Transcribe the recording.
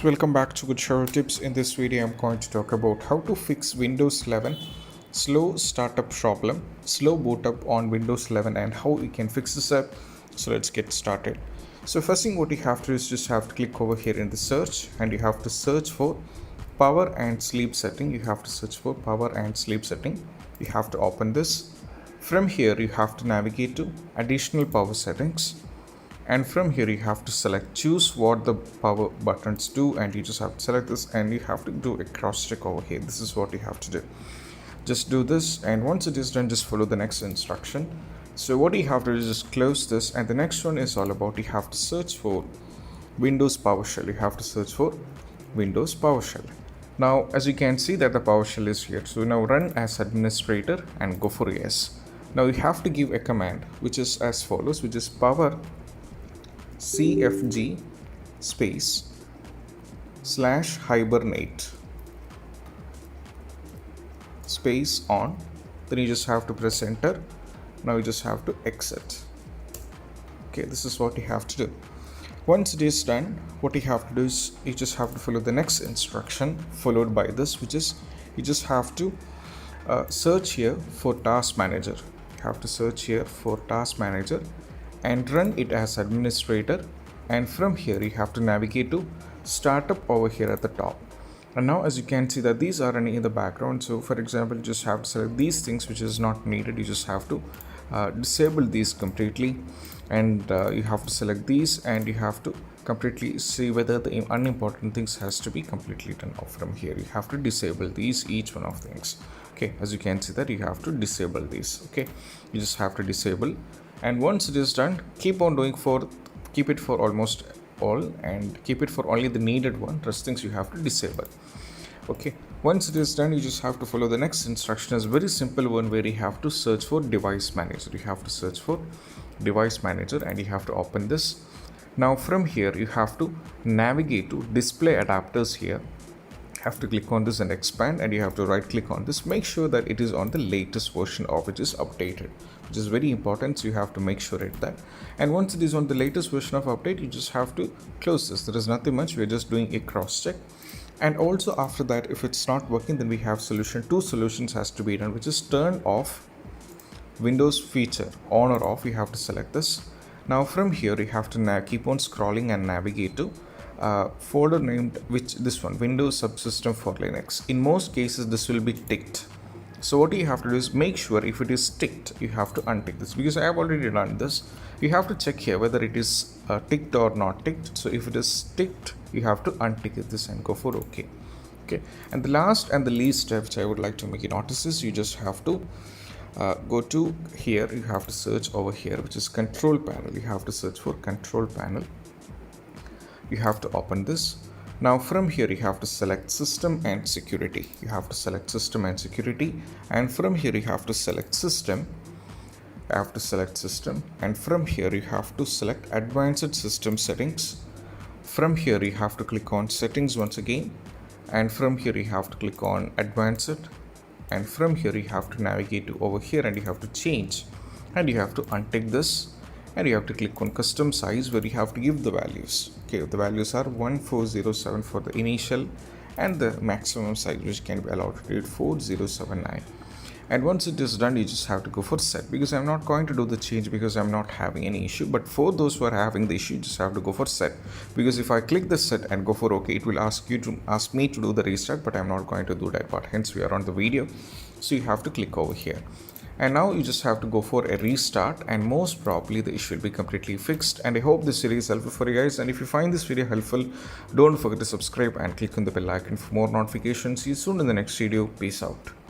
Welcome back to Good Shower Tips. In this video, I'm going to talk about how to fix Windows 11 slow startup problem, slow boot up on Windows 11, and how you can fix this up. So let's get started. So first thing what you have to do is just have to click over here in the search, and you have to search for power and sleep setting. You have to search for power and sleep setting. You have to open this. From here, you have to navigate to additional power settings. And from here you have to choose what the power buttons do, and you just have to select this, and you have to do a cross check over here. This is what you have to do. Just do this, and once it is done, just follow the next instruction. So what you have to do is just close this, and the next one is all about you have to search for Windows PowerShell. You have to search for Windows PowerShell. Now as you can see that the PowerShell is here, so now run as administrator and go for yes. Now you have to give a command which is as follows, which is power CFG space /hibernate space on. Then you just have to press enter. Now you just have to exit. Okay, this is what you have to do. Once it is done, what you have to do is you just have to follow the next instruction followed by this, which is you just have to search here for task manager. You have to search here for task manager and run it as administrator, and from here you have to navigate to startup over here at the top. And now as you can see that these are running in the background, so for example you just have to select these things which is not needed. You just have to disable these completely, and you have to select these, and you have to completely see whether the unimportant things has to be completely turned off. From here you have to disable these, each one of things. Okay, as you can see that you have to disable these. Okay, you just have to disable, and once it is done, keep it for almost all, and keep it for only the needed one. Rest things you have to disable. Okay, once it is done, you just have to follow the next instruction. Is very simple one where you have to search for device manager. You have to search for device manager, and you have to open this. Now from here you have to navigate to display adapters here. Have to click on this and expand, and you have to right click on this. Make sure that it is on the latest version of it is updated, which is very important, so you have to make sure it that. And once it is on the latest version of update, you just have to close this. There is nothing much, we're just doing a cross check. And also after that, if it's not working, then we have two solutions has to be done, which is turn off Windows feature, on or off. You have to select this. Now from here you have to keep on scrolling and navigate to folder named this one, Windows Subsystem for Linux. In most cases this will be ticked, so what you have to do is make sure if it is ticked, you have to untick this, because I have already done this. You have to check here whether it is ticked or not ticked. So if it is ticked, you have to untick this and go for OK. And the last and the least step which I would like to make you notice is you just have to go to here. You have to search over here, which is control panel. You have to search for control panel. You have to open this. Now from here you have to select system and security. You have to select system and security, and from here you have to select system. I have to select system, and from here you have to select advanced system settings. From here you have to click on settings once again, and from here you have to click on advanced, and from here you have to navigate to over here, and you have to change, and you have to untick this, and you have to click on custom size, where you have to give the values. Okay, the values are 1407 for the initial, and the maximum size which can be allowed to 4079. And once it is done, you just have to go for set, because I'm not going to do the change because I'm not having any issue. But for those who are having the issue, you just have to go for set, because if I click the set and go for OK, it will ask me to do the restart, but I'm not going to do that part. Hence we are on the video, so you have to click over here. And now you just have to go for a restart, and most probably the issue will be completely fixed. And I hope this video is helpful for you guys, and if you find this video helpful, don't forget to subscribe and click on the bell icon for more notifications. See you soon in the next video. Peace out.